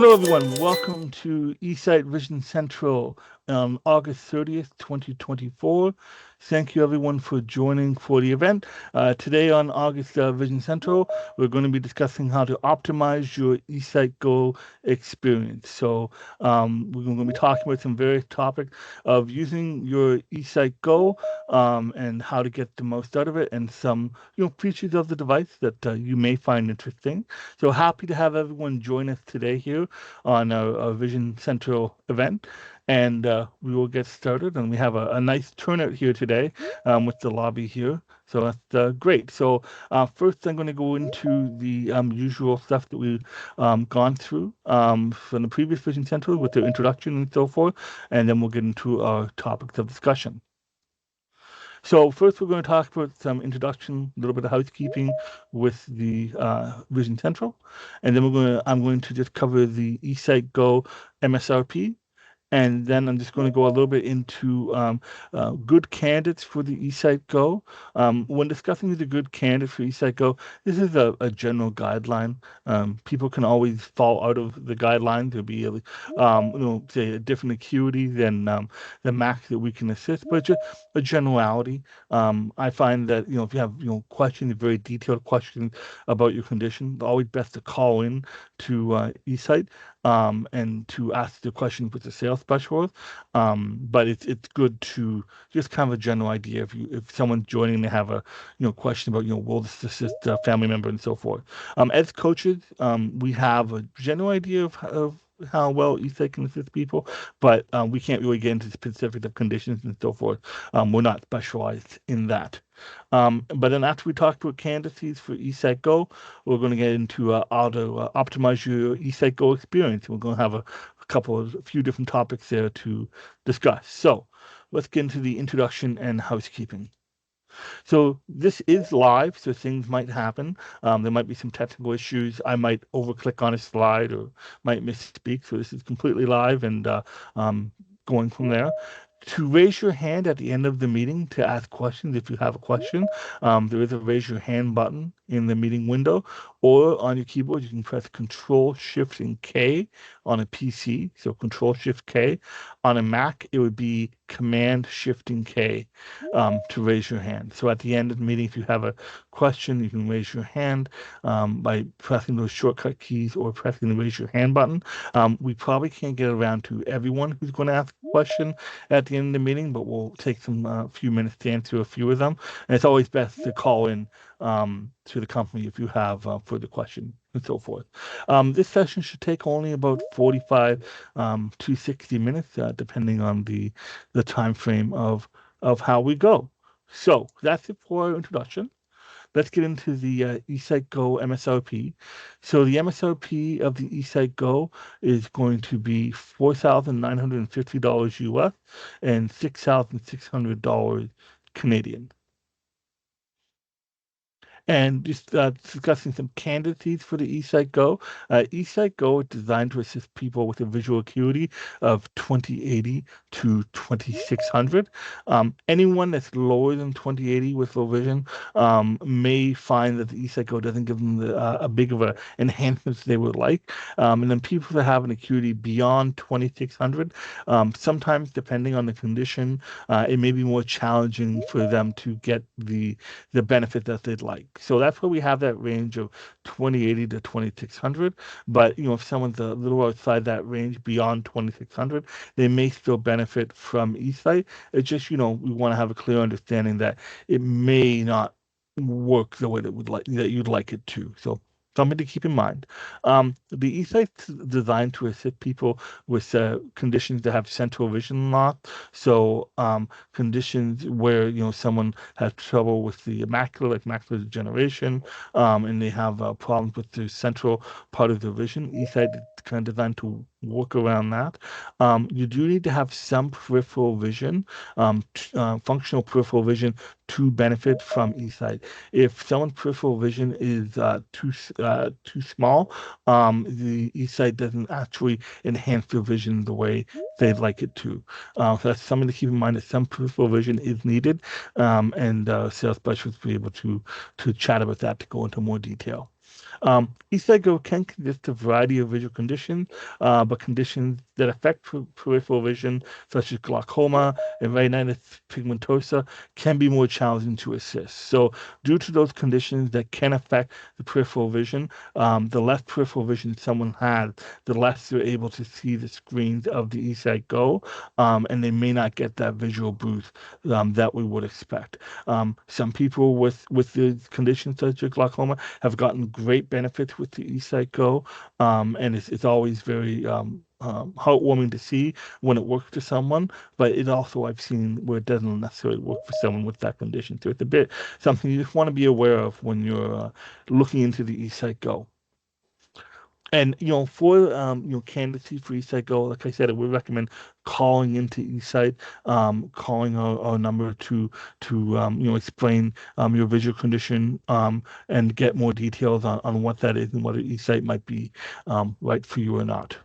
Hello, everyone. Welcome to eSight Vision Central on August 30th, 2024. Thank you, everyone, for joining for the event. Today on August Vision Central, we're going to be discussing how to optimize your eSight Go experience. So we're going to be talking about some various topics of using your eSight Go and how to get the most out of it, and some features of the device that you may find interesting. So happy to have everyone join us today here on our Vision Central event. And we will get started. And we have a nice turnout here today with the lobby here. So that's great. So first, I'm going to go into the usual stuff that we've gone through from the previous Vision Central with the introduction and so forth. And then we'll get into our topics of discussion. So first, we're going to talk about some introduction, a little bit of housekeeping with the Vision Central, and then I'm going to just cover the eSight Go MSRP, and then I'm just going to go a little bit into good candidates for the eSight Go. When discussing the good candidate for eSight Go, this is a general guideline. People can always fall out of the guideline. There'll be say a different acuity than the max that we can assist, but just a generality. I find that if you have questions, very detailed questions about your condition, it's always best to call in to eSight and to ask the question with the sales specialist. But it's good to just kind of a general idea if someone's joining, they have a question about will this assist a family member and so forth. As coaches, we have a general idea of how well eSight can assist people, but we can't really get into specifics of conditions and so forth. We're not specialized in that. But then after we talk about candidacies for eSight Go, we're going to get into how to optimize your eSight Go experience. We're going to have a few different topics there to discuss. So let's get into the introduction and housekeeping. So this is live, so things might happen. There might be some technical issues. I might overclick on a slide or might misspeak. So this is completely live and going from there. To raise your hand at the end of the meeting to ask questions, if you have a question, there is a raise your hand button in the meeting window, or on your keyboard, you can press Control Shift and K on a PC. So Control Shift K. On a Mac, it would be Command Shift and K to raise your hand. So at the end of the meeting, if you have a question, you can raise your hand by pressing those shortcut keys or pressing the raise your hand button. We probably can't get around to everyone who's going to ask a question at the end of the meeting, but we'll take some few minutes to answer a few of them. And it's always best to call in to the company if you have further questions and so forth. This session should take only about 45 to 60 minutes, depending on the time frame of how we go. So that's it for our introduction. Let's get into the eSight Go MSRP. So the MSRP of the eSight Go is going to be $4,950 US and $6,600 Canadian. And just discussing some candidacies for the eSight Go. eSight Go is designed to assist people with a visual acuity of 2080 to 2600. Anyone that's lower than 2080 with low vision may find that the eSight Go doesn't give them a big of an enhancement they would like. And then people that have an acuity beyond 2600, sometimes depending on the condition, it may be more challenging for them to get the benefit that they'd like. So that's where we have that range of 2080 to 2600. But if someone's a little outside that range beyond 2600, they may still benefit from eSight. It's just we want to have a clear understanding that it may not work the way that you'd like it to. So something to keep in mind. The eSight's designed to assist people with conditions that have central vision loss. So conditions where someone has trouble with the macula, like macular degeneration, and they have problems with the central part of their vision. eSight is kind of designed to work around that. You do need to have some peripheral vision, functional peripheral vision, to benefit from eSight. If someone's peripheral vision is too small, the eSight doesn't actually enhance their vision the way they'd like it to. So that's something to keep in mind, that some peripheral vision is needed, and sales specialists will be able to chat about that to go into more detail. eSight Go can consist of a variety of visual conditions, but conditions that affect peripheral vision, such as glaucoma and retinitis pigmentosa, can be more challenging to assess. So, due to those conditions that can affect the peripheral vision, the less peripheral vision someone has, the less they're able to see the screens of the eSight Go, and they may not get that visual boost that we would expect. Some people with the conditions such as glaucoma have gotten great benefits with the eSight Go, and it's always very heartwarming to see when it works for someone. But it also I've seen where it doesn't necessarily work for someone with that condition. So it's a bit something you just want to be aware of when you're looking into the eSight Go. And for candidacy for eSight Go, like I said, I would recommend calling into eSight, calling our number to explain your visual condition, and get more details on what that is and whether eSight might be right for you or not.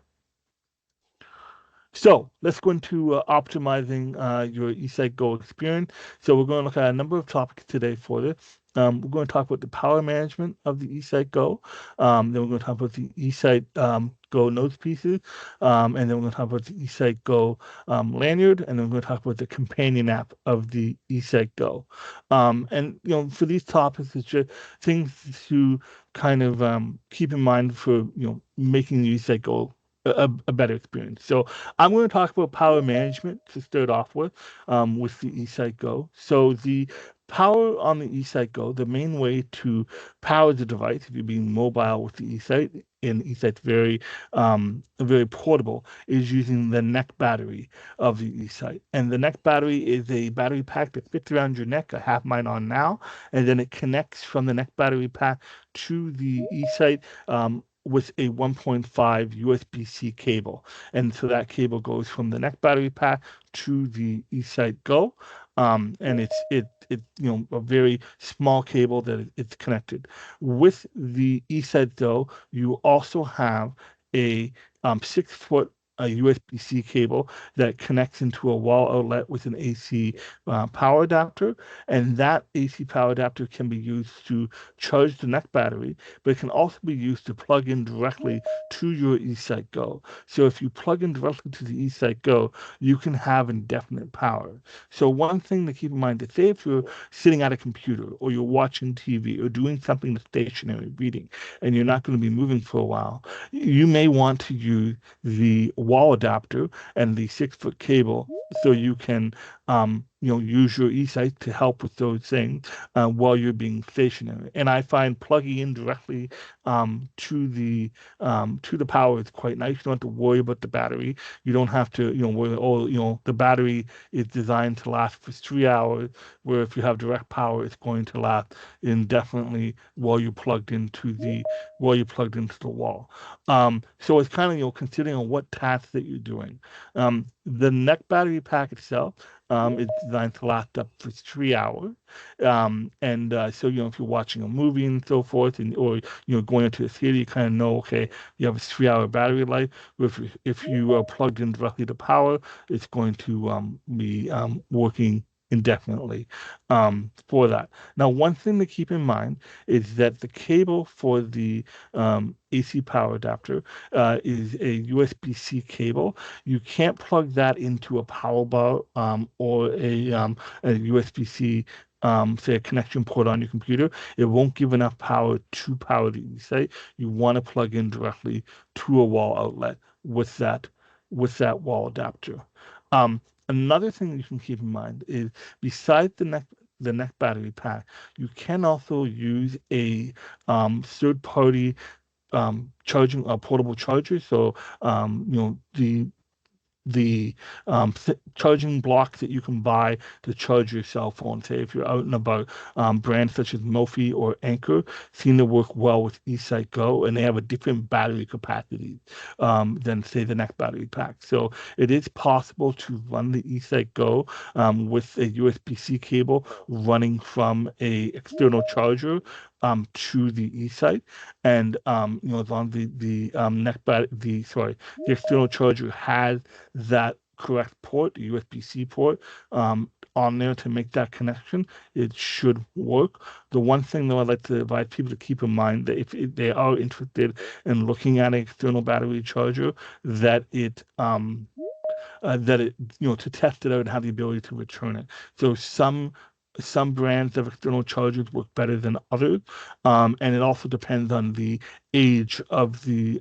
So let's go into optimizing your eSight Go experience. So we're going to look at a number of topics today for this. We're going to talk about the power management of the eSight Go. Then we're going to talk about the eSight Go nose pieces. And then we're going to talk about the eSight Go lanyard. And then we're going to talk about the companion app of the eSight Go. And for these topics, it's just things to kind of keep in mind for making the eSight Go a better experience. So I'm going to talk about power management to start off with the eSight Go. So the power on the eSight Go, the main way to power the device, if you're being mobile with the eSight, and eSight's very portable, is using the neck battery of the eSight. And the neck battery is a battery pack that fits around your neck. I have mine on now, and then it connects from the neck battery pack to the eSight with a 1.5 USB-C cable. And so that cable goes from the neck battery pack to the eSight Go. And it's a very small cable that it's connected. With the eSight Go, you also have a 6-foot USB-C cable that connects into a wall outlet with an AC power adapter, and that AC power adapter can be used to charge the neck battery, but it can also be used to plug in directly to your eSight Go. So if you plug in directly to the eSight Go, you can have indefinite power. So one thing to keep in mind is, say if you're sitting at a computer or you're watching TV or doing something stationary, reading, and you're not going to be moving for a while, you may want to use the wall adapter and the 6-foot cable so you can use your eSight to help with those things while you're being stationary. And I find plugging in directly to the power is quite nice. You don't have to worry about the battery. You don't have to worry. The battery is designed to last for 3 hours, where if you have direct power, it's going to last indefinitely while you're plugged into the wall. So it's kind of considering on what task that you're doing. The neck battery pack itself is designed to last up for 3 hours. So if you're watching a movie and so forth, or going into a theater, you kind of know, okay, you have a 3-hour battery life. If you are plugged in directly to power, it's going to be working indefinitely for that. Now, one thing to keep in mind is that the cable for the AC power adapter is a USB-C cable. You can't plug that into a power bar or a USB-C, say a connection port on your computer. It won't give enough power to power the eSight. You want to plug in directly to a wall outlet with that wall adapter. Another thing you can keep in mind is, besides the neck battery pack, you can also use a third-party charging a portable charger. So the charging block that you can buy to charge your cell phone. Say if you're out and about, brands such as Mophie or Anchor seem to work well with eSight Go, and they have a different battery capacity than, say, the neck battery pack. So it is possible to run the eSight Go with a USB-C cable running from a external charger to the eSight, and as long as the external charger has that correct port, the USB-C port, on there to make that connection, it should work. The one thing though I'd like to advise people to keep in mind that if they are interested in looking at an external battery charger, that it to test it out and have the ability to return it. So some brands of external chargers work better than others, and it also depends on the age of the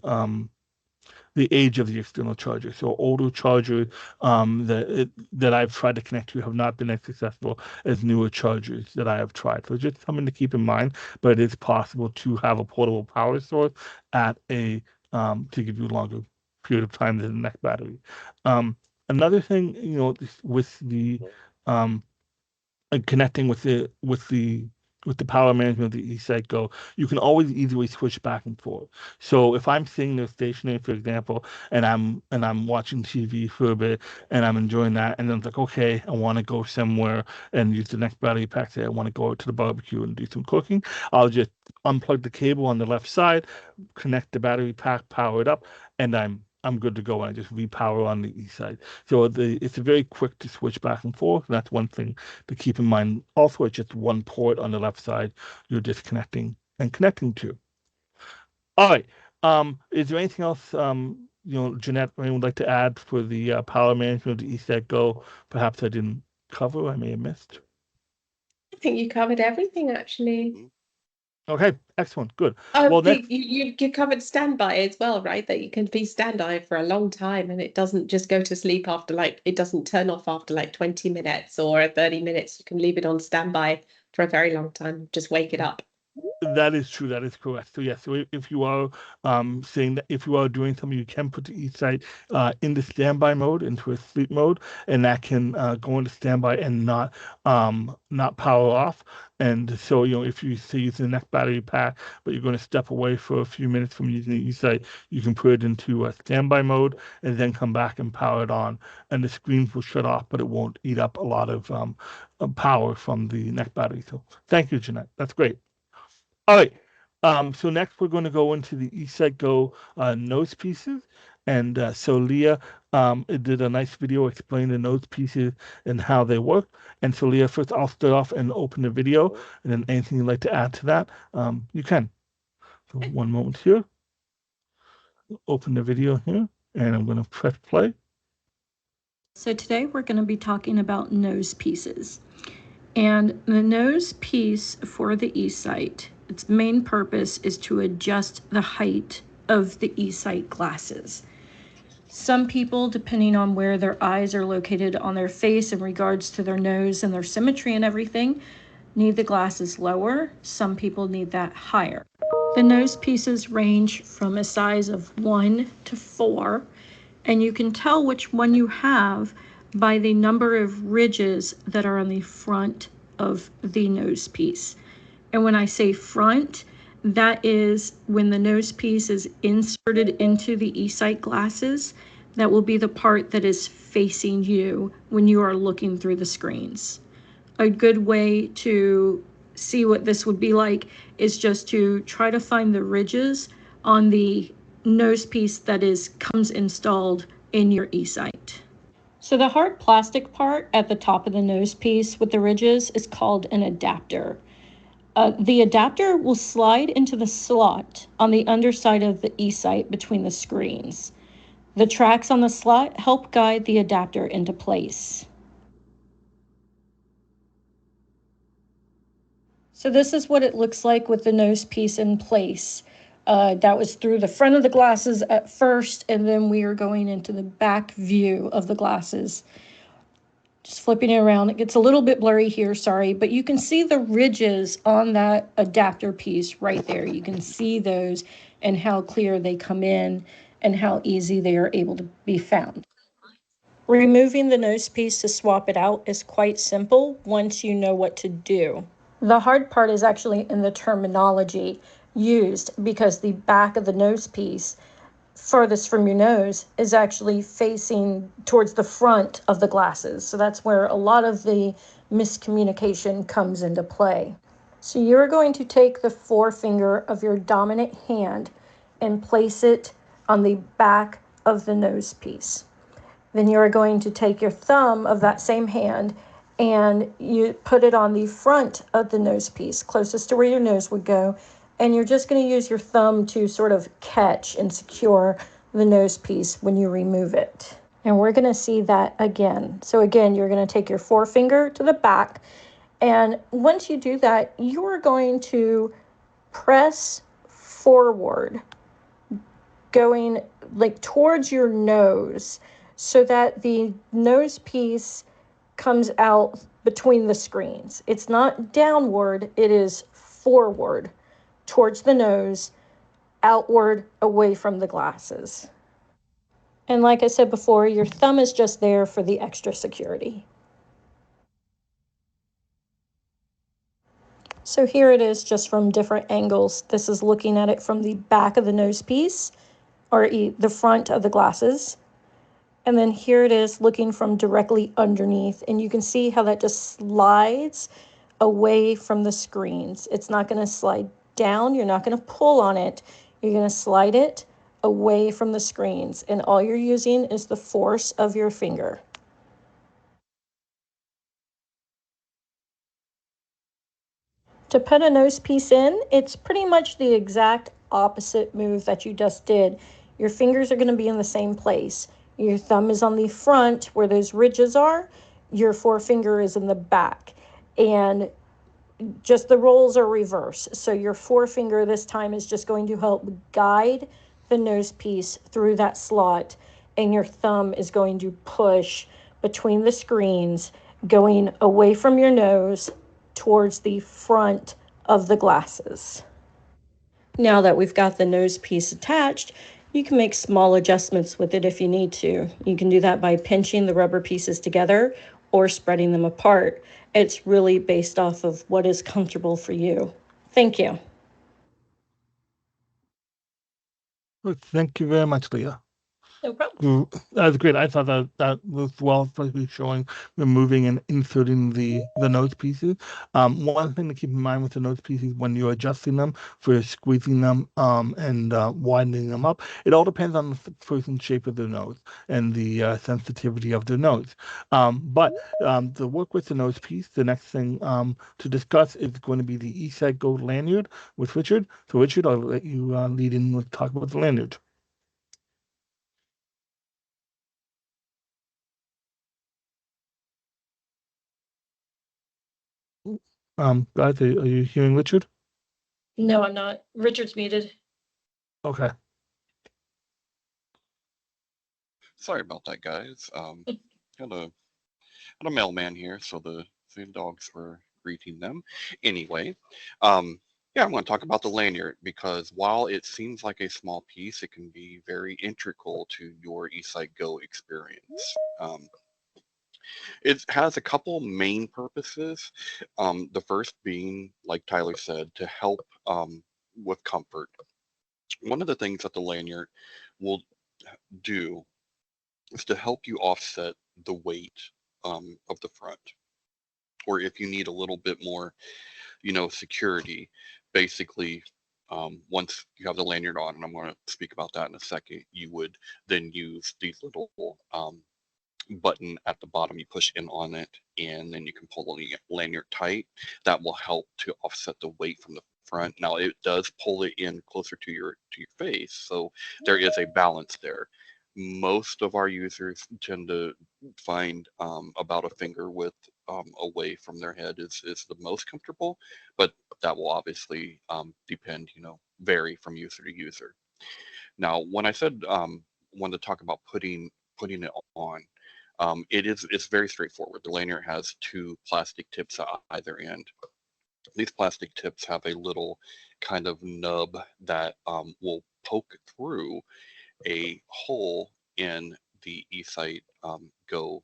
external charger. So older chargers that I've tried to connect to have not been as successful as newer chargers that I have tried. So just something to keep in mind, but it is possible to have a portable power source at to give you a longer period of time than the next battery. Another thing, with the um, connecting with the power management of the eSight Go, you can always easily switch back and forth. So if I'm sitting there stationary, for example, and I'm watching TV for a bit and I'm enjoying that, and then it's like, okay, I want to go somewhere and use the next battery pack. Say I want to go out to the barbecue and do some cooking. I'll just unplug the cable on the left side, connect the battery pack, power it up, and I'm good to go. And I just repower on the eSight. So it's very quick to switch back and forth. And that's one thing to keep in mind. Also, it's just one port on the left side you're disconnecting and connecting to. All right. Is there anything else, Jeanette, anyone would like to add for the power management of the eSight Go? Perhaps I didn't cover, I may have missed. I think you covered everything, actually. Okay, excellent, good. Oh, Well, you covered standby as well, right? That you can be standby for a long time and it doesn't just go to sleep after it doesn't turn off after 20 minutes or 30 minutes. You can leave it on standby for a very long time. Just wake it up. that is true. That is correct. So yes, so if you are saying that if you are doing something, you can put the eSight into standby mode, into a sleep mode, and that can go into standby and not power off. And so if you say using the next battery pack, but you're going to step away for a few minutes from using the eSight, you can put it into a standby mode and then come back and power it on, and the screens will shut off, but it won't eat up a lot of power from the next battery. So thank you, Jeanette. That's great. All right. So next we're going to go into the eSight Go nose pieces. And so Leah did a nice video explaining the nose pieces and how they work. And so Leah, first I'll start off and open the video. And then anything you'd like to add to that, you can. So one moment here. Open the video here. And I'm going to press play. So today we're going to be talking about nose pieces. And the nose piece for the eSight, its main purpose is to adjust the height of the eSight glasses. Some people, depending on where their eyes are located on their face in regards to their nose and their symmetry and everything, need the glasses lower. Some people need that higher. The nose pieces range from a size of 1 to 4, and you can tell which one you have by the number of ridges that are on the front of the nose piece. And when I say front, that is when the nose piece is inserted into the eSight glasses. That will be the part that is facing you when you are looking through the screens. A good way to see what this would be like is just to try to find the ridges on the nose piece that comes installed in your eSight. So the hard plastic part at the top of the nose piece with the ridges is called an adapter. The adapter will slide into the slot on the underside of the eSight between the screens. The tracks on the slot help guide the adapter into place. So this is what it looks like with the nose piece in place. That was through the front of the glasses at first, and then we are going into the back view of the glasses. Just flipping it around. It gets a little bit blurry here, sorry, but you can see the ridges on that adapter piece right there. You can see those and how clear they come in and how easy they are able to be found. Removing the nose piece to swap it out is quite simple once you know what to do. The hard part is actually in the terminology used, because the back of the nose piece furthest from your nose is actually facing towards the front of the glasses. So that's where a lot of the miscommunication comes into play. So you're going to take the forefinger of your dominant hand and place it on the back of the nose piece. Then you're going to take your thumb of that same hand and you put it on the front of the nose piece, closest to where your nose would go. And you're just going to use your thumb to sort of catch and secure the nose piece when you remove it. And we're going to see that again. So again, you're going to take your forefinger to the back. And once you do that, you are going to press forward, going like towards your nose, so that the nose piece comes out between the screens. It's not downward, it is forward towards the nose, outward away from the glasses. And like I said before, your thumb is just there for the extra security. So here it is just from different angles. This is looking at it from the back of the nose piece, or the front of the glasses. And then here it is looking from directly underneath, and you can see how that just slides away from the screens. It's not going to slide down. You're not going to pull on it. You're going to slide it away from the screens, and all you're using is the force of your finger. To put a nose piece in, it's pretty much the exact opposite move that you just did. Your fingers are going to be in the same place. Your thumb is on the front where those ridges are. Your forefinger is in the back. And just the roles are reversed. So your forefinger this time is just going to help guide the nose piece through that slot, and your thumb is going to push between the screens, going away from your nose towards the front of the glasses. Now that we've got the nose piece attached, you can make small adjustments with it if you need to. You can do that by pinching the rubber pieces together or spreading them apart. It's really based off of what is comfortable for you. Thank you. Thank you very much, Leah. No problem. That was great. I thought that was well, especially showing removing and inserting the nose pieces. One thing to keep in mind with the nose pieces when you're adjusting them for squeezing them and widening them up, it all depends on the person's shape of their nose and the sensitivity of their nose. But to work with the nose piece, the next thing to discuss is going to be the eSight Gold lanyard with Richard. So Richard, I'll let you lead in with talk about the lanyard. Guys, are you hearing Richard? No, I'm not. Richard's muted. Okay. Sorry about that, guys. Had a mailman here, so the dogs were greeting them. Anyway, yeah, I'm going to talk about the lanyard because while it seems like a small piece, it can be very integral to your eSight Go experience. It has a couple main purposes. The first being, like Tyler said, to help with comfort. One of the things that the lanyard will do is to help you offset the weight of the front. Or if you need a little bit more, security, basically, once you have the lanyard on, and I'm going to speak about that in a second, you would then use these little button at the bottom. You push in on it, and then you can pull the lanyard tight. That will help to offset the weight from the front. Now it does pull it in closer to your face, so there is a balance there. Most of our users tend to find about a finger width away from their head is the most comfortable, but that will obviously depend, vary from user to user. Now, when I said wanted to talk about putting it on, it's very straightforward. The lanyard has two plastic tips at either end. These plastic tips have a little kind of nub that will poke through a hole in the eSight Go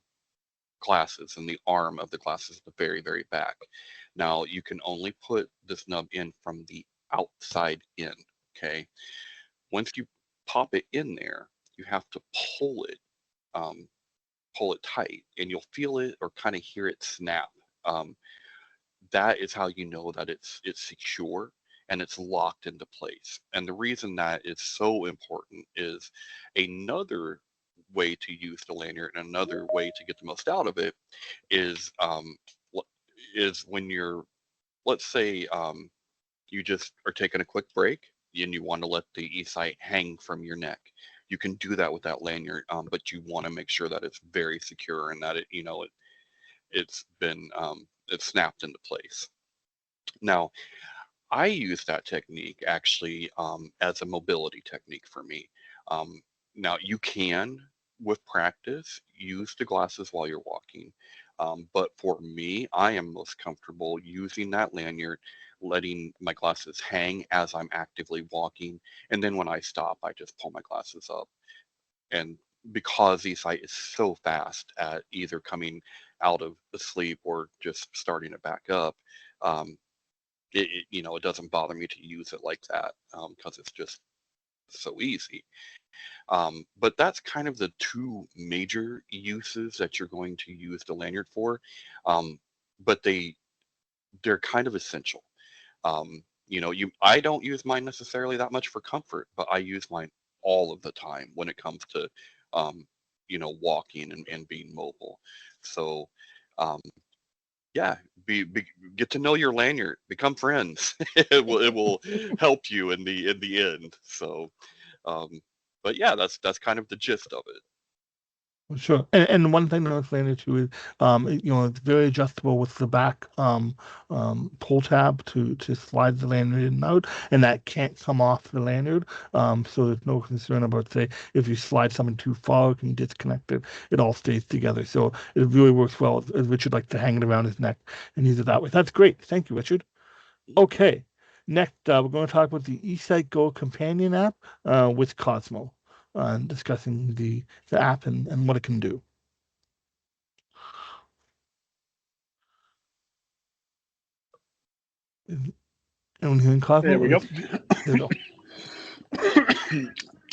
glasses, and the arm of the glasses at the very, very back. Now, you can only put this nub in from the outside in, okay? Once you pop it in there, you have to pull it tight, and you'll feel it or kind of hear it snap. That is how you know that it's secure and it's locked into place. And the reason that is so important is another way to use the lanyard, and another way to get the most out of it is when you're, let's say, you just are taking a quick break and you want to let the eSight hang from your neck. You can do that with that lanyard, but you want to make sure that it's very secure and that it's been it's snapped into place. Now, I use that technique actually as a mobility technique for me. Now, you can, with practice, use the glasses while you're walking. But for me, I am most comfortable using that lanyard, letting my glasses hang as I'm actively walking. And then when I stop, I just pull my glasses up. And because eSight is so fast at either coming out of the sleep or just starting it back up, it doesn't bother me to use it like that because it's just so easy. But that's kind of the two major uses that you're going to use the lanyard for. But they're kind of essential. I don't use mine necessarily that much for comfort, but I use mine all of the time when it comes to, walking and being mobile. So, yeah, get to know your lanyard, become friends. it will help you in the end. So, but yeah, that's kind of the gist of it. Sure. And one thing to explain too is, it's very adjustable with the back pull tab to slide the lanyard in and out, and that can't come off the lanyard. So there's no concern about, say, if you slide something too far, it can disconnect it. It all stays together. So it really works well as Richard likes to hang it around his neck and use it that way. That's great. Thank you, Richard. Okay. Next, we're going to talk about the eSight Go companion app with Cosmo. Discussing the app and what it can do. Anyone hearing Cosmo? There we go. There we go.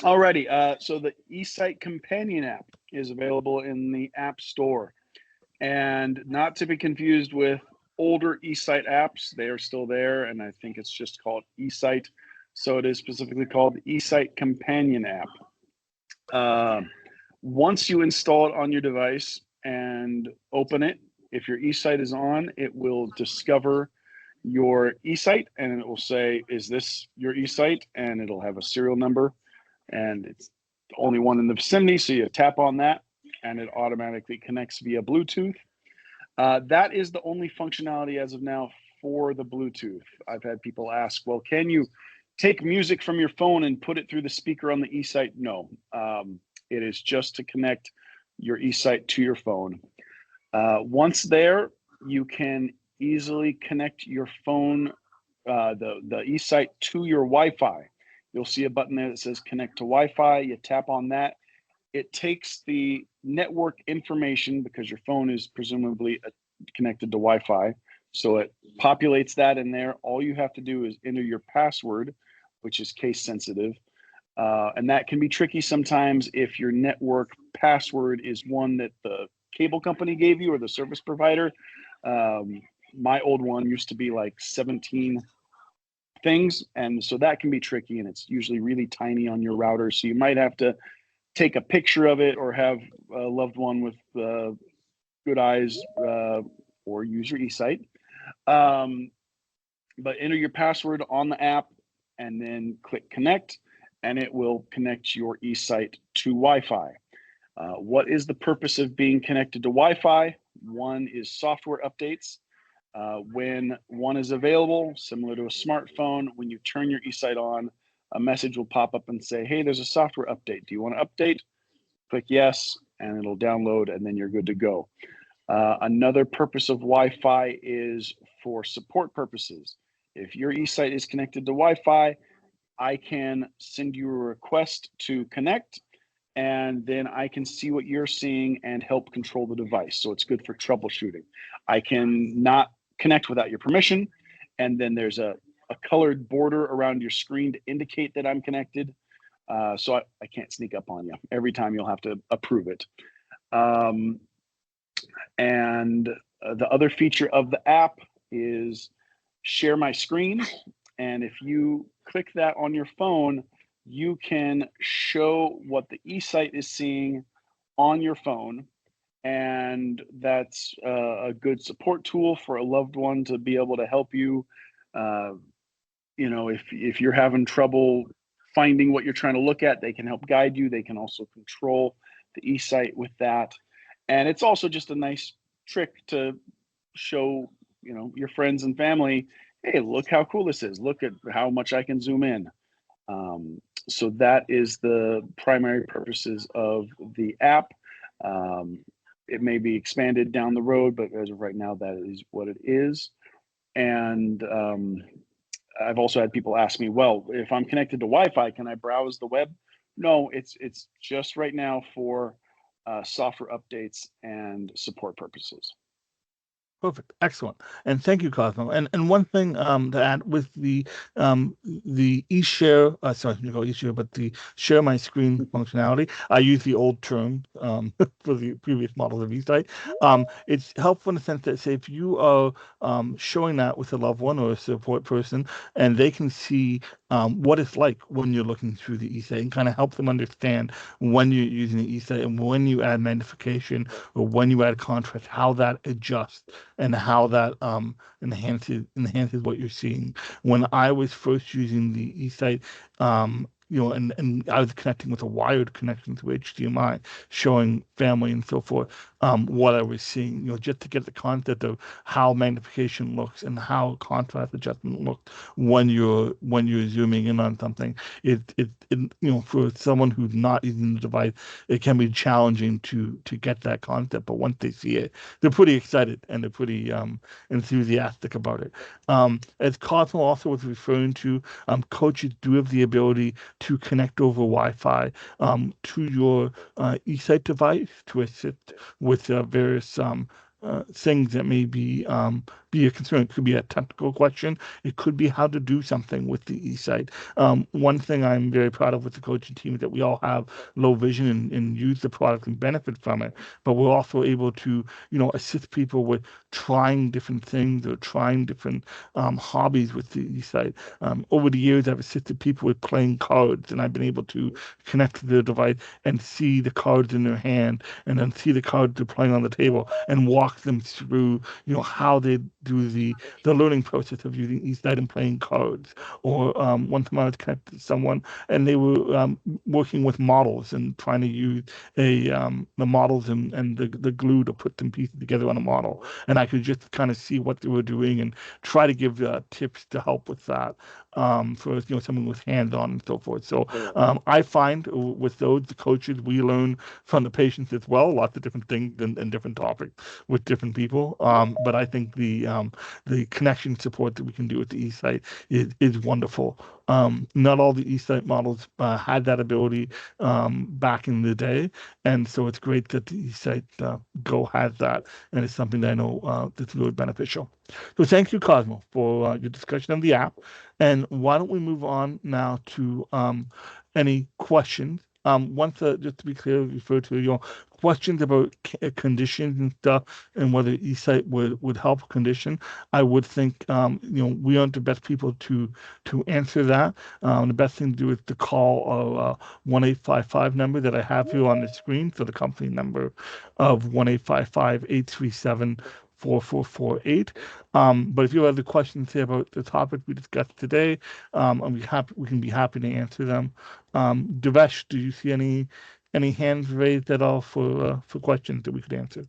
Alrighty, so the eSight companion app is available in the App Store, and not to be confused with older eSight apps. They are still there, and I think it's just called eSight. So it is specifically called the eSight companion app. Once you install it on your device and open it, if your eSight is on, it will discover your eSight and it will say, is this your eSight? And it'll have a serial number, and it's the only one in the vicinity. So you tap on that and it automatically connects via Bluetooth. That is the only functionality as of now for the Bluetooth. I've had people ask, well, can you take music from your phone and put it through the speaker on the eSight? No. It is just to connect your eSight to your phone. Once there, you can easily connect your phone, the eSight, to your Wi-Fi. You'll see a button there that says connect to Wi-Fi. You tap on that. It takes the network information because your phone is presumably connected to Wi-Fi. So it populates that in there. All you have to do is enter your password, which is case sensitive. And that can be tricky sometimes if your network password is one that the cable company gave you or the service provider. My old one used to be like 17 things. And so that can be tricky, and it's usually really tiny on your router. So you might have to take a picture of it or have a loved one with good eyes or use your eSight. But enter your password on the app and then click connect, and it will connect your eSight to Wi-Fi. What is the purpose of being connected to Wi-Fi? One is software updates. When one is available, similar to a smartphone, when you turn your eSight on, a message will pop up and say, hey, there's a software update. Do you want to update? Click yes, and it'll download, and then you're good to go. Another purpose of Wi-Fi is for support purposes. If your eSight is connected to Wi-Fi, I can send you a request to connect, and then I can see what you're seeing and help control the device. So it's good for troubleshooting. I can not connect without your permission, and then there's a colored border around your screen to indicate that I'm connected. So I can't sneak up on you. Every time you'll have to approve it. And the other feature of the app is share my screen. And if you click that on your phone, you can show what the eSight is seeing on your phone. And that's a good support tool for a loved one to be able to help you. If you're having trouble finding what you're trying to look at, they can help guide you. They can also control the eSight with that. And it's also just a nice trick to show, your friends and family, hey, look how cool this is. Look at how much I can zoom in. So that is the primary purposes of the app. It may be expanded down the road, but as of right now, that is what it is. And I've also had people ask me, well, if I'm connected to Wi-Fi, can I browse the web? No, it's just right now for software updates and support purposes. Perfect, excellent, and thank you, Cosmo. And one thing to add with the eShare, eShare, but the share my screen functionality, I use the old term for the previous models of eSight. It's helpful in the sense that, say, if you are showing that with a loved one or a support person, and they can see what it's like when you're looking through the eSight, and kind of help them understand when you're using the eSight and when you add magnification or when you add contrast, how that adjusts and how that enhances what you're seeing. When I was first using the eSight, and I was connecting with a wired connection through HDMI, showing family and so forth, what I was seeing, just to get the concept of how magnification looks and how contrast adjustment looks when you're zooming in on something. It for someone who's not using the device, it can be challenging to get that concept. But once they see it, they're pretty excited and they're pretty enthusiastic about it. As Cosmo also was referring to, coaches do have the ability to connect over Wi-Fi to your eSight device to assist with various things that may be a concern. It could be a technical question. It could be how to do something with the eSight. One thing I'm very proud of with the coaching team is that we all have low vision and use the product and benefit from it, but we're also able to, assist people with trying different things or trying different hobbies with the eSight. Over the years, I've assisted people with playing cards, and I've been able to connect to the device and see the cards in their hand, and then see the cards they're playing on the table, and walk them through, how they do the learning process of using eSight and playing cards. Or one time I was connected to someone, and they were working with models and trying to use the models and the glue to put them pieces together on a model. And I could just kind of see what they were doing and try to give tips to help with that for someone with hands-on and so forth. So I find with those, the coaches, we learn from the patients as well, lots of different things and different topics with different people. But I think the connection support that we can do with the eSight is wonderful. Not all the eSight models had that ability back in the day, and so it's great that the eSight Go has that, and it's something that I know that's really beneficial. So thank you, Cosmo, for your discussion of the app. And why don't we move on now to any questions? Just to be clear, refer to your questions about conditions and stuff, and whether eSight would help condition. I would think we aren't the best people to answer that. The best thing to do is to call a 1-855 number that I have here on the screen, so the company number of 1-855-837-4448. But if you have other questions here about the topic we discussed today, we can be happy to answer them. Devesh, do you see any hands raised at all for questions that we could answer?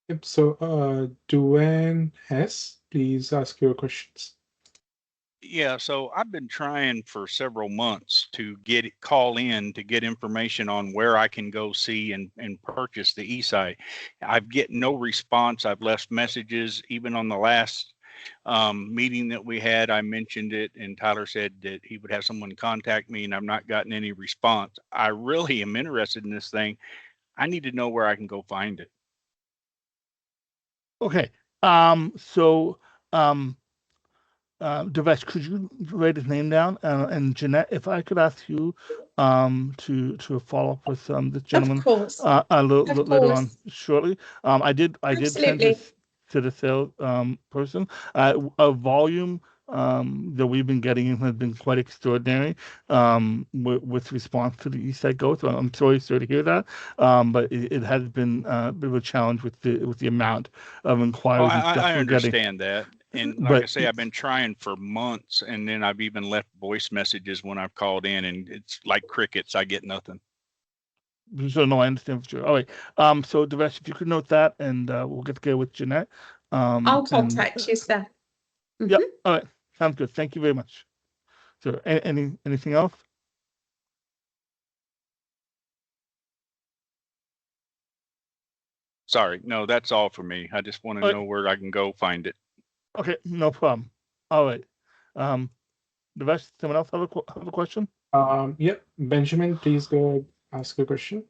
Yep. So, Duane Hess, please ask your questions. Yeah, so I've been trying for several months to call in to get information on where I can go see and purchase the eSight. I've get no response. I've left messages. Even on the last meeting that we had, I mentioned it, and Tyler said that he would have someone contact me, and I've not gotten any response. I really am interested in this thing. I need to know where I can go find it. Okay. Devesh, could you write his name down? And Jeanette, if I could ask you to follow up with this gentleman Of course. later on shortly. I did send Absolutely. this to the sales person. A volume that we've been getting has been quite extraordinary with response to the eSight Go. So I'm sorry to hear that, but it has been a bit of a challenge with the amount of Oh, inquiries and stuff I we're getting. understand that. And like I But say, I've been trying for months, and then I've even left voice messages when I've called in, and it's like crickets. I get nothing. so no, I understand for sure. All right. So Devesh, if you could note that, and we'll get together with Jeanette. I'll And contact you, Steph. Yep. All right. Sounds good. Thank you very much. So anything else? Sorry, no, that's all for me. I just want to All right. know where I can go find it. Okay, no problem. All right. Devesh, someone else have a question? Yep. Benjamin, please go ask a question.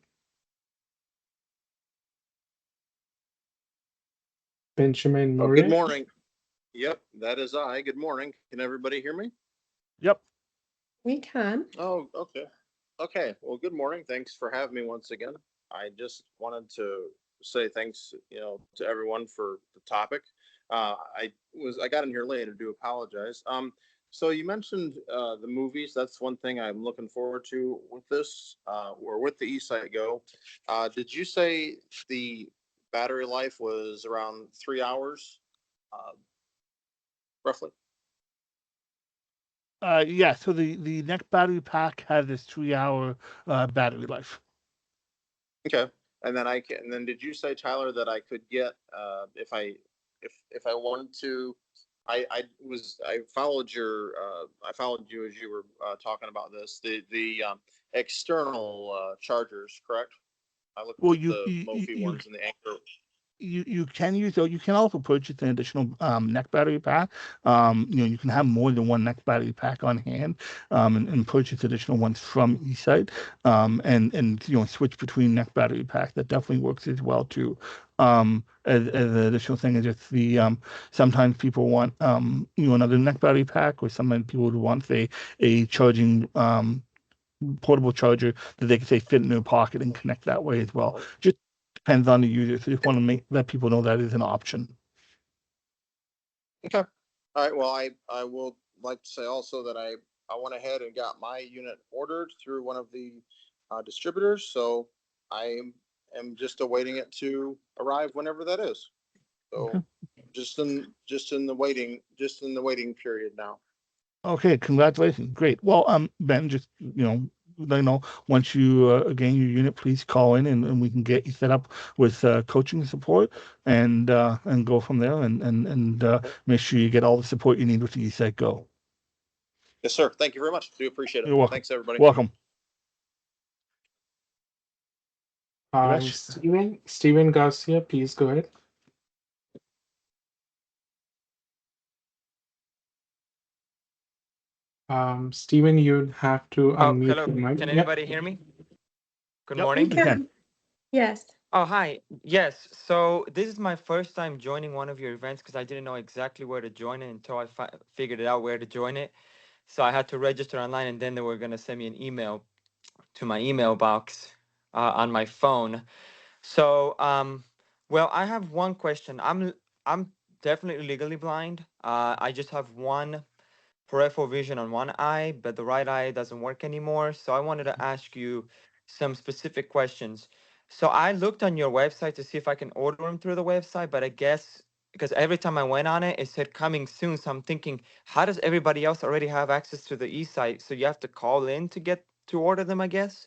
Benjamin Oh, Murray. good morning. Yep, that is I. Good morning. Can everybody hear me? Yep. We can. Oh, okay. Okay. Well, good morning. Thanks for having me once again. I just wanted to say thanks, to everyone for the topic. I got in here late. I do apologize. So you mentioned the movies. That's one thing I'm looking forward to with this, or with the eSight Go. Did you say the battery life was around 3 hours, roughly? Yeah, so the neck battery pack has this 3-hour battery life. Okay. And then and then did you say, Tyler, that I could get, if I wanted to, I followed I followed you as you were talking about this, the external chargers, correct? I looked Well, at the Mophie ones and the Anchor. you can use, though, you can also purchase an additional neck battery pack. You can have more than one neck battery pack on hand, and purchase additional ones from eSight, and switch between neck battery pack. That definitely works as well too. As an additional thing is just sometimes people want another neck battery pack, or sometimes people would want, say, a charging portable charger that they can, say, fit in their pocket and connect that way as well. Just depends on the user. So just want to let people know that is an option. Okay. All right. Well, I will like to say also that I went ahead and got my unit ordered through one of the distributors. So I am just awaiting it to arrive whenever that is. So Okay. just in the waiting period now. Okay, congratulations. Great. Well, Ben, just let me know once you gain your unit, please call in, and we can get you set up with coaching support, and go from there, and make sure you get all the support you need with the eSight Go. Yes, sir. Thank you very much. Do appreciate it. You're welcome. Thanks, everybody. Welcome. Steven Garcia, please go ahead. Steven, you'd have to unmute hello. your mic. Can Yep. anybody hear me? Good Yep, morning. we can. Yes. Oh, hi. Yes. So this is my first time joining one of your events because I didn't know exactly where to join it until I figured it out where to join it. So I had to register online, and then they were going to send me an email to my email box on my phone. So, well, I have one question. I'm definitely legally blind. I just have one peripheral vision on one eye, but the right eye doesn't work anymore. So I wanted to ask you some specific questions. So I looked on your website to see if I can order them through the website, but I guess because every time I went on it, it said coming soon. So I'm thinking, how does everybody else already have access to the eSight? So you have to call in to get to order them, I guess?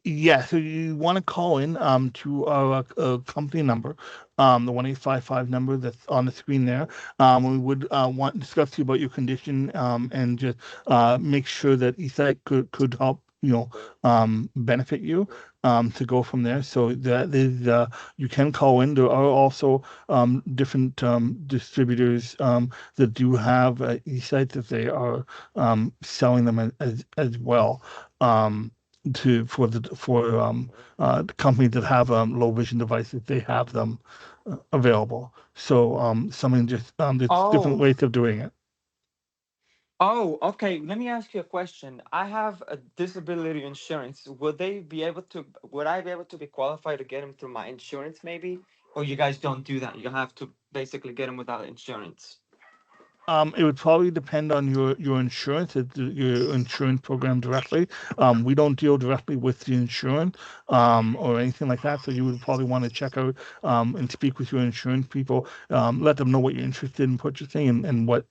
Yeah, so you want to call in to our company number, the 1-855 number that's on the screen there. We would want to discuss to you about your condition, and just make sure that eSight could help benefit you, to go from there. So that is, you can call in. There are also different distributors that do have eSight, that they are selling them as well. For the companies that have low vision devices, they have them available. So something just there's different Oh, ways of doing it. oh, okay. Let me ask you a question. I have a disability insurance. Would I be able to be qualified to get them through my insurance maybe? Or you guys don't do that? You have to basically get them without insurance. It would probably depend on your insurance, your insurance program directly. We don't deal directly with the insurance or anything like that. So you would probably want to check out and speak with your insurance people. Let them know what you're interested in purchasing and what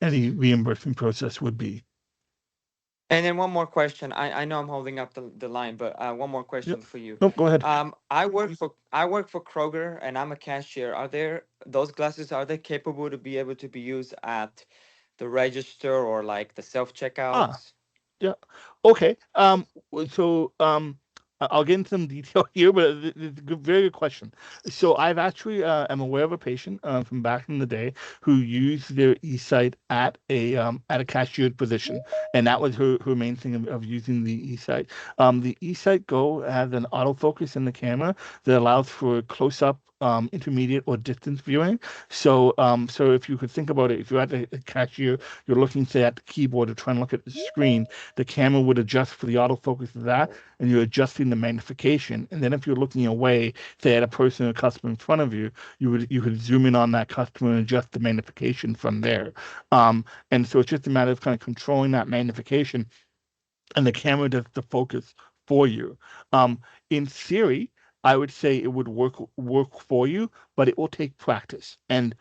any reimbursement process would be. And then one more question. I know I'm holding up the line, but one more Yep. question for you. Nope, go ahead. I work for Kroger and I'm a cashier. Are those glasses, are they capable to be able to be used at the register or like the self Ah, checkouts? yeah. Okay. So I'll get into some detail here, but it's a very good question. So I've actually am aware of a patient from back in the day who used their eSight at a cashiered position, and that was her main thing of using the eSight. The eSight Go has an autofocus in the camera that allows for close up. Intermediate or distance viewing. So, so if you could think about it, if you're at a cashier, you're looking, say, at the keyboard or trying to look at the screen, the camera would adjust for the autofocus of that, and you're adjusting the magnification. And then if you're looking away, say at a person or customer in front of you, you could zoom in on that customer and adjust the magnification from there. And so it's just a matter of kind of controlling that magnification, and the camera does the focus for you. In theory, I would say it would work for you, but it will take practice. And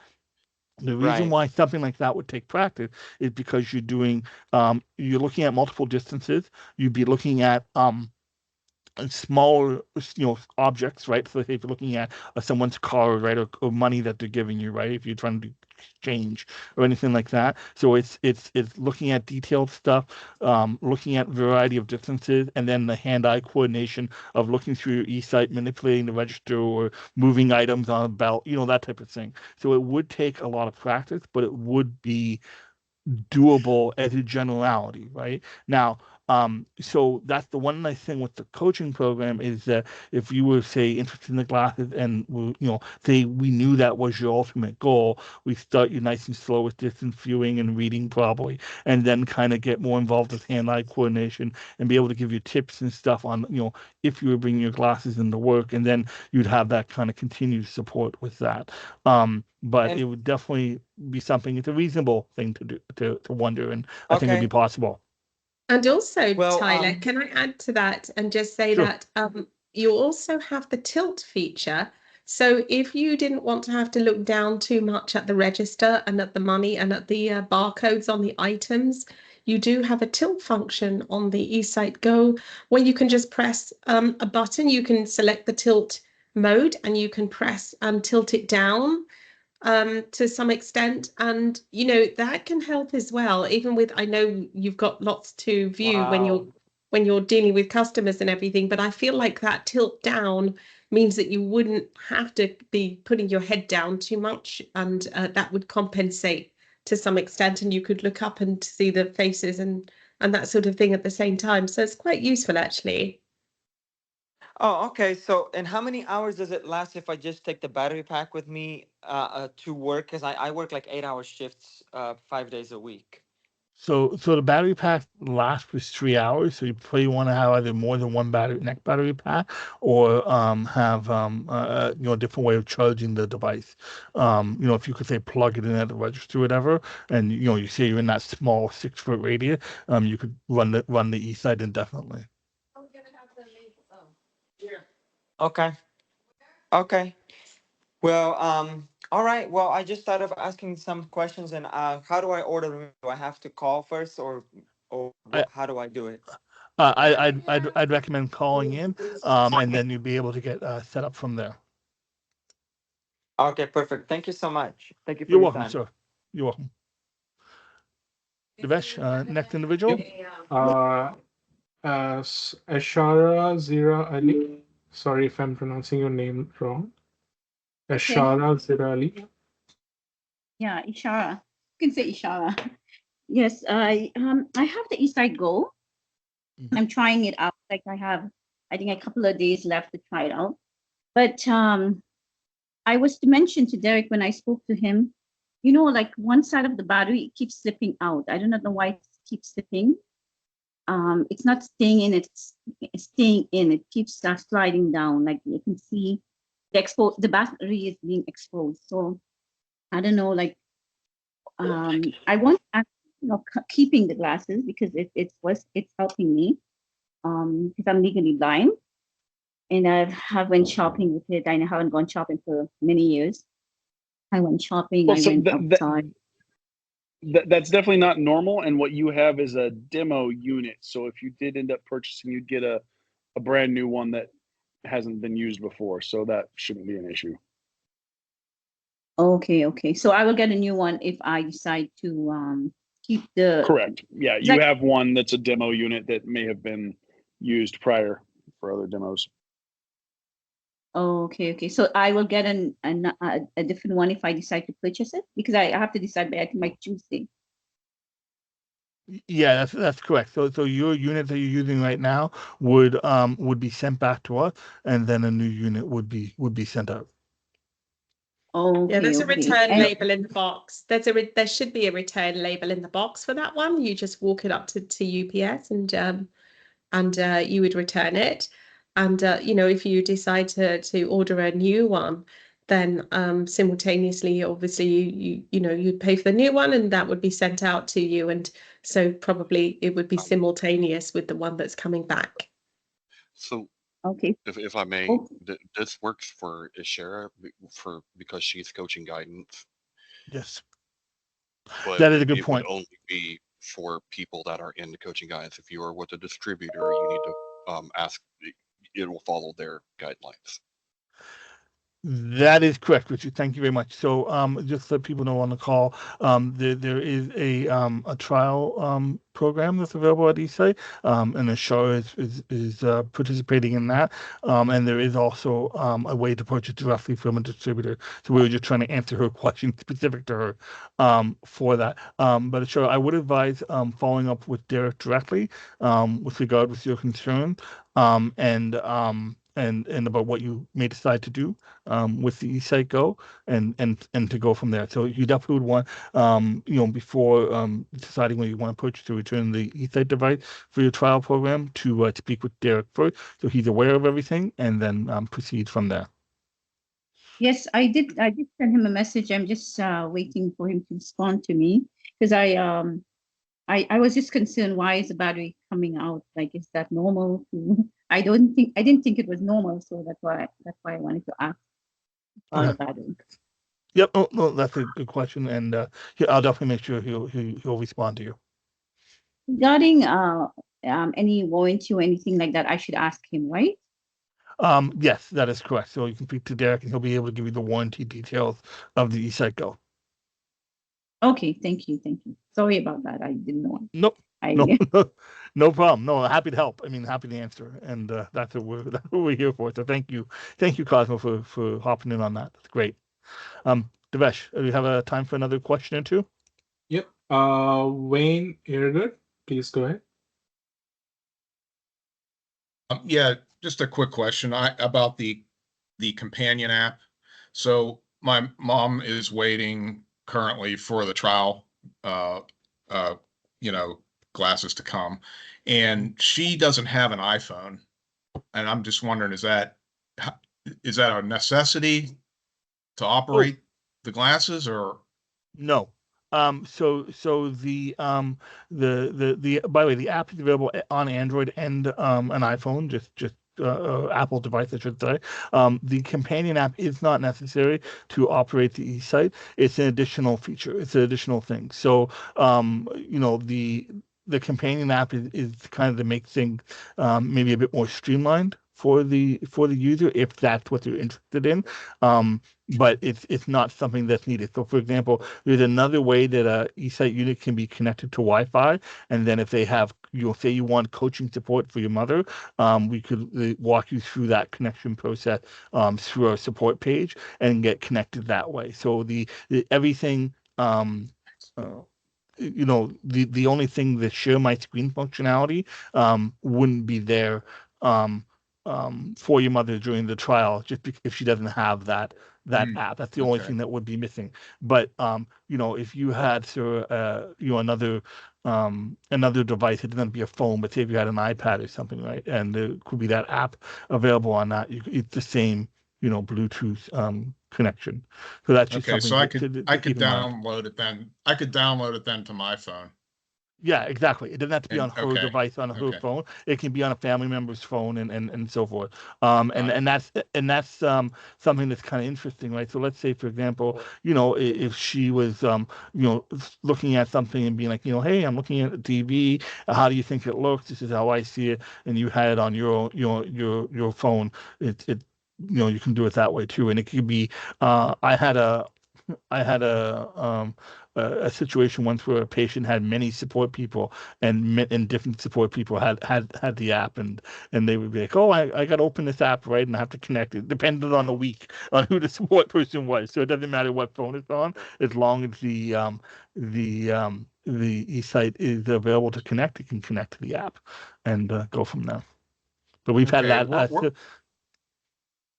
the reason Right. why something like that would take practice is because you're looking at multiple distances. You'd be looking at smaller, objects, right? So if you're looking at someone's car, right, or money that they're giving you, right, if you're trying to exchange or anything like that. So it's looking at detailed stuff, looking at variety of distances, and then the hand-eye coordination of looking through your eSight, manipulating the register, or moving items on a belt, that type of thing. So it would take a lot of practice, but it would be doable as a generality, right? Now, so that's the one nice thing with the coaching program is that if you were, say, interested in the glasses and say we knew that was your ultimate goal, we start you nice and slow with distance viewing and reading probably, and then kind of get more involved with hand-eye coordination and be able to give you tips and stuff on, if you were bringing your glasses into work, and then you'd have that kind of continued support with that. But And it would definitely be something. It's a reasonable thing to do to wonder, and I think it'd be okay. possible. And also, Well, Tyler, can I add to that and just say Sure. that you also have the tilt feature. So if you didn't want to have to look down too much at the register and at the money and at the barcodes on the items, you do have a tilt function on the eSight Go where you can just press a button. You can select the tilt mode and you can press and tilt it down to some extent, and that can help as well. Even with, I know you've got lots to view when wow. you're dealing with customers and everything, but I feel like that tilt down means that you wouldn't have to be putting your head down too much, and that would compensate to some extent, and you could look up and see the faces and that sort of thing at the same time. So it's quite useful actually. Oh, okay. So, and how many hours does it last if I just take the battery pack with me to work? Because I work like 8-hour shifts, 5 days a week. So the battery pack lasts for 3 hours. So you probably want to have either more than one battery pack, or have a different way of charging the device. If you could say plug it in at the register or whatever, and you say you're in that small 6-foot radius, you could run the eSight indefinitely. Okay. Okay. Well, all right. Well, I just thought of asking some questions, and how do I order them? Do I have to call first, or I how do I do it? I'd recommend calling in, and then you'd be able to get set up from there. Okay, perfect. Thank you so much. Thank you for You're your welcome, time. sir. You're welcome. Devesh, next individual. Yep. Ashara Zira Ali. Sorry if I'm pronouncing your name wrong. Ashara Zira Ali. Yeah, Ishara. You can say Ishara. Yes, I have the eSight Go. Mhm. I'm trying it out. Like I think a couple of days left to try it out. But I was to mention to Derek when I spoke to him, like one side of the battery it keeps slipping out. I do not know why it keeps slipping. It's not staying in. It's staying in. It keeps sliding down. Like you can see, the battery is being exposed. So I don't know. Like I want to ask, keeping the glasses because it's helping me because I'm legally blind and have went shopping with it. I haven't gone shopping for many years. I went shopping. Well, I so went outside. that's definitely not normal. And what you have is a demo unit. So if you did end up purchasing, you'd get a brand new one that hasn't been used before. So that shouldn't be an issue. Okay. So I will get a new one if I decide to keep the. Correct. Yeah, you have one that's a demo unit that may have been used prior for other demos. Okay. So I will get a different one if I decide to purchase it because I have to decide by Tuesday. Yeah, that's correct. So your unit that you're using right now would be sent back to us, and then a new unit would be sent out. Okay, yeah, there's a return And label in the box. There should be a return label in the box for that one. You just walk it up to UPS and you would return it. And if you decide to order a new one, then simultaneously, obviously, you'd pay for the new one, and that would be sent out to you. And so probably it would be simultaneous with the one that's coming back. So okay. if I may, Okay. this works for Ishara because she's coaching guidance, Yes, but that is a good it point. would only be for people that are in the coaching guidance. If you are with a distributor, you need to ask. It will follow their guidelines. That is correct, Richard. Thank you very much. So, just so people know on the call, there is a trial program that's available at eSight, and Ashara is participating in that. And there is also a way to purchase directly from a distributor. So we were just trying to answer her question specific to her for that. But Ashara, I would advise following up with Derek directly with regard with your concern and about what you may decide to do with the eSight Go and to go from there. So you definitely would want, before deciding whether you want to purchase or return the eSight device for your trial program to speak with Derek first, so he's aware of everything, and then proceed from there. Yes, I did send him a message. I'm just waiting for him to respond to me because I was just concerned, why is the battery coming out? Like, is that normal? I didn't think it was normal, so that's why I wanted to ask about the battery. Yep. Oh, no, that's a good question, and I'll definitely make sure he'll respond to you. Regarding any warranty or anything like that, I should ask him, right? Yes, that is correct. So you can speak to Derek, and he'll be able to give you the warranty details of the eSight Go. Okay, thank you. Sorry about that. I didn't know. Nope. No problem. No, happy to help. I mean, happy to answer, and that's what we're here for. So thank you, Cosmo, for hopping in on that. That's great. Devesh, do you have a time for another question or two? Yep. Wayne Eargood, please go ahead. Yeah, just a quick question about the companion app. So my mom is waiting currently for the trial, glasses to come, and she doesn't have an iPhone, and I'm just wondering, is that a necessity to operate the glasses, or no? So the by the way, the app is available on Android and an iPhone, just Apple device, I should say. The companion app is not necessary to operate the eSight. It's an additional feature. It's an additional thing. So the companion app is kind of to make things maybe a bit more streamlined for the user if that's what they're interested in. But it's not something that's needed. So, for example, there's another way that a eSight unit can be connected to Wi-Fi, and then if they have, say you want coaching support for your mother, we could walk you through that connection process through our support page and get connected that way. So the everything. The only thing, the share my screen functionality wouldn't be there for your mother during the trial, just if she doesn't have that app. That's the only thing that would be missing. But if you had another device, it doesn't be a phone, but say if you had an iPad or something, right, and there could be that app available on that, it's the same Bluetooth connection. So that's just Okay, something so I to could I keep could in mind. download it then. I could download it then to my phone. Yeah, exactly. It doesn't have to be on And her okay, device, on her okay. phone. It can be on a family member's phone and so forth. Got it. And that's something that's kind of interesting, right? So let's say, for example, if she was looking at something and being like, hey, I'm looking at the TV. How do you think it looks? This is how I see it, and you had it on your phone. It you can do it that way too, and it could be. I had a situation once where a patient had many support people, and different support people had the app, and they would be like, oh, I got to open this app, right, and I have to connect it. Depended on the week on who the support person was, so it doesn't matter what phone it's on, as long as the eSight is available to connect, it can connect to the app and go from there. But we've had Okay, that.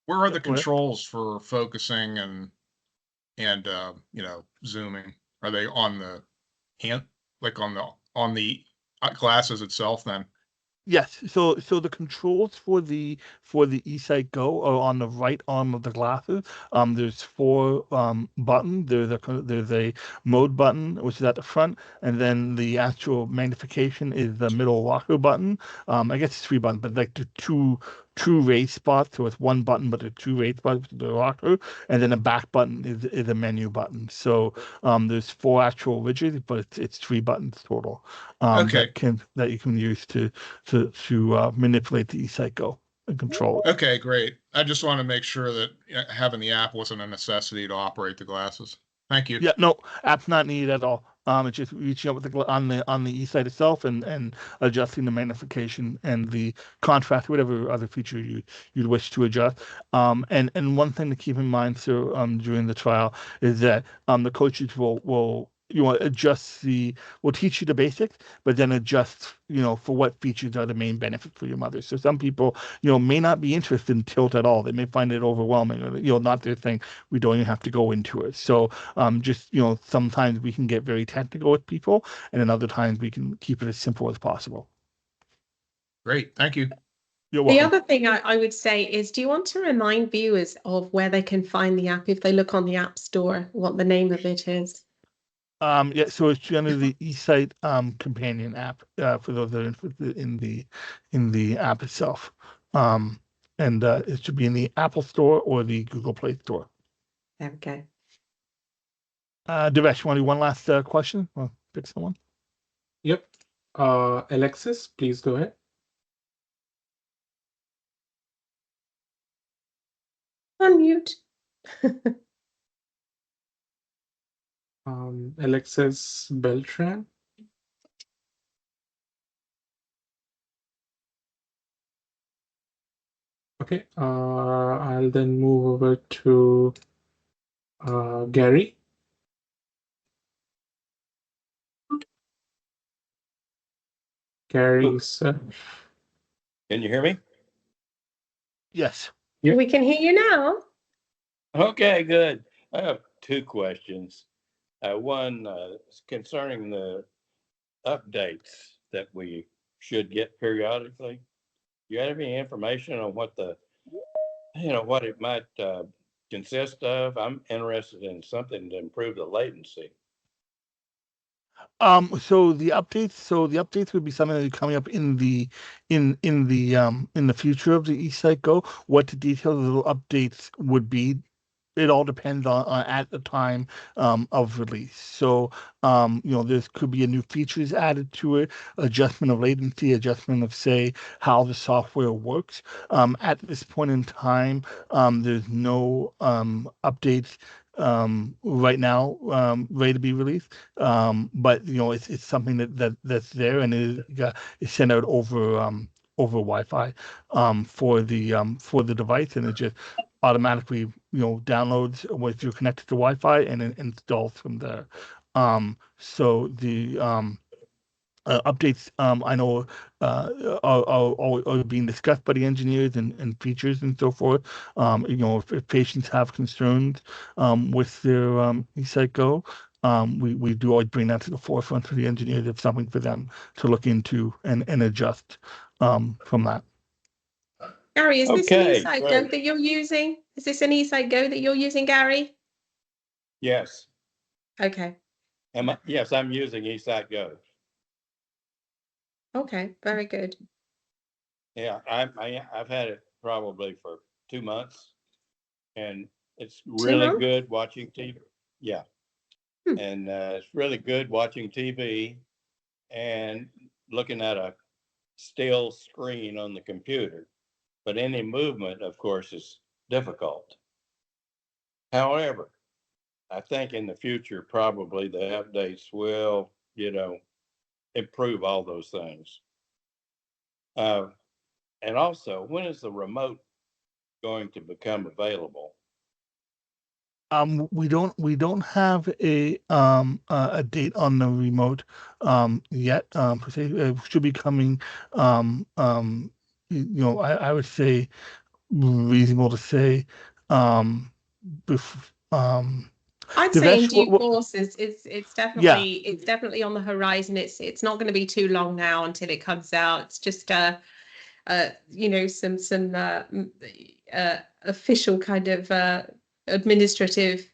where are the Go ahead. controls for focusing and zooming? Are they on the hand, like on the glasses itself then? Yes, so the controls for the eSight Go are on the right arm of the glasses. There's four buttons. There's a mode button, which is at the front, and then the actual magnification is the middle rocker button. I guess it's three buttons, but like the two raised spots, so it's one button, but the two raised spots with the rocker, and then the back button is a menu button. So there's four actual widgets, but it's three buttons total. Okay. That you can use to manipulate the eSight Go and control it. Okay, great. I just want to make sure that having the app wasn't a necessity to operate the glasses. Thank you. Yeah, no, app's not needed at all. It's just reaching out with on the eSight itself and adjusting the magnification and the contrast, whatever other feature you'd wish to adjust. And one thing to keep in mind, so during the trial, is that the coaches will adjust we'll teach you the basics, but then adjust, for what features are the main benefit for your mother. So some people, may not be interested in tilt at all. They may find it overwhelming or, not their thing. We don't even have to go into it. So just, sometimes we can get very technical with people, and then other times we can keep it as simple as possible. Great. Thank you. You're The welcome. other thing I would say is, do you want to remind viewers of where they can find the app if they look on the App Store, what the name of it is? Yeah, so it's generally the eSight companion app for those that are interested in the app itself. And it should be in the Apple Store or the Google Play Store. There we go. Devesh, you want to do one last question? Well, pick someone. Yep. Alexis, please go ahead. Unmute. Alexis Beltran. Okay, I'll then move over to Gary. Gary, sir. Can you hear me? Yes. Yep. We can hear you now. Okay, good. I have two questions. One concerning the updates that we should get periodically. Do you have any information on what what it might consist of? I'm interested in something to improve the latency. So the updates would be something that is coming up in the future of the eSight Go. What the details of the updates would be, it all depends on at the time of release. So there could be a new features added to it, adjustment of latency, adjustment of, say, how the software works. At this point in time, there's no updates right now ready to be released. But it's something that's there, and is sent out over Wi-Fi for the device, and it just automatically downloads if you're connected to Wi-Fi, and then installs from there. So the updates I know are being discussed by the engineers, and features and so forth. If patients have concerns with their eSight Go, we do always bring that to the forefront for the engineers if something for them to look into and adjust from that. Gary, is this an Okay, eSight Go great. that you're using? Is this an eSight Go that you're using, Gary? Yes. Okay. Yes, I'm using eSight Go. Okay, very good. Yeah, I've had it probably for 2 months, and it's really months? good watching TV. Yeah. Hmm. And it's really good watching TV and looking at a still screen on the computer. But any movement, of course, is difficult. However, I think in the future, probably the updates will, improve all those things. And also, when is the remote going to become available? We don't have a date on the remote yet. Per se. It should be coming. I would say reasonable to say. I'd say in Devesh, due course it's Yeah. definitely on the horizon. It's not going to be too long now until it comes out. It's just some official kind of administrative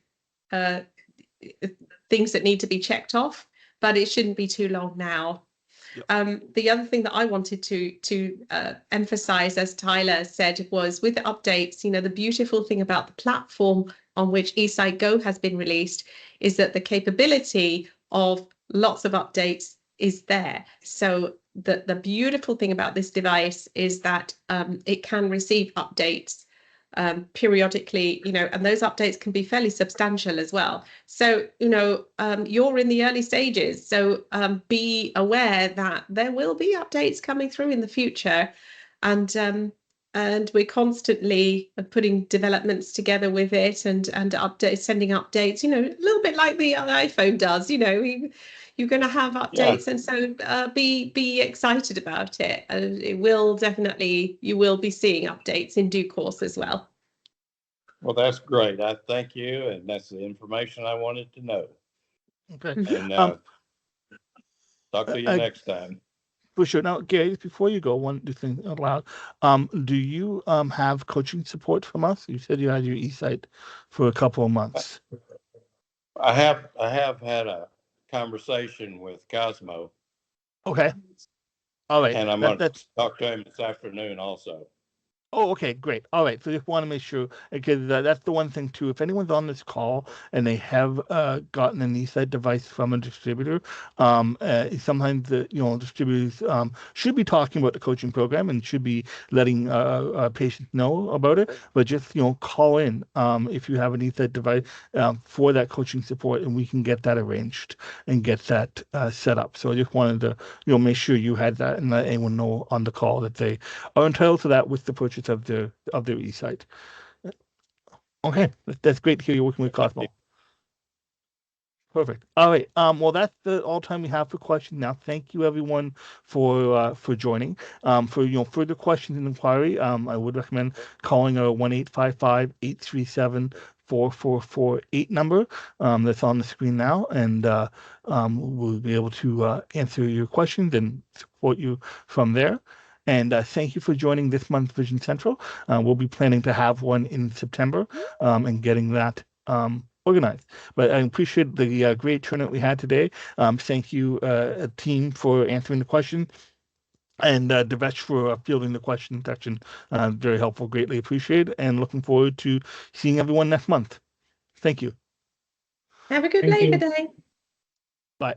things that need to be checked off, but it shouldn't be too long now. Yep. The other thing that I wanted to emphasize, as Tyler said, was with the updates, the beautiful thing about the platform on which eSight Go has been released is that the capability of lots of updates is there. So the beautiful thing about this device is that it can receive updates periodically, and those updates can be fairly substantial as well. So, you're in the early stages. So be aware that there will be updates coming through in the future. And we're constantly putting developments together with it and updates, sending updates, a little bit like the iPhone does, you're going to have updates. Yeah. And so be excited about it. It will definitely, you will be seeing updates in due course as well. Well, that's great. I thank you. And that's the information I wanted to know. Okay. And talk to you next time. For sure. Now, Gary, before you go, one thing out loud. Do you have coaching support from us? You said you had your eSight for a couple of months. I have had a conversation with Cosmo. Okay. All right. And I'm going to talk to him this afternoon also. Oh, okay, great. All right. So just want to make sure, because that's the one thing too. If anyone's on this call and they have gotten an eSight device from a distributor, sometimes the distributors should be talking about the coaching program and should be letting patients know about it. But just call in if you have an eSight device for that coaching support, and we can get that arranged and get that set up. So I just wanted to make sure you had that and let anyone know on the call that they are entitled to that with the purchase of their eSight. Okay, that's great to hear you're working with Cosmo. Perfect. All right. Well, that's all time we have for questions now. Thank you everyone for joining. For further questions and inquiry, I would recommend calling our 1-855-837-4448 number that's on the screen now, and we'll be able to answer your questions and support you from there. And thank you for joining this month's Vision Central. We'll be planning to have one in September and getting that organized. But I appreciate the great turnout we had today. Thank you, team, for answering the question. And Devesh for fielding the question section. Very helpful, greatly appreciated. And looking forward to seeing everyone next month. Thank you. Have a good Labor Day. Bye.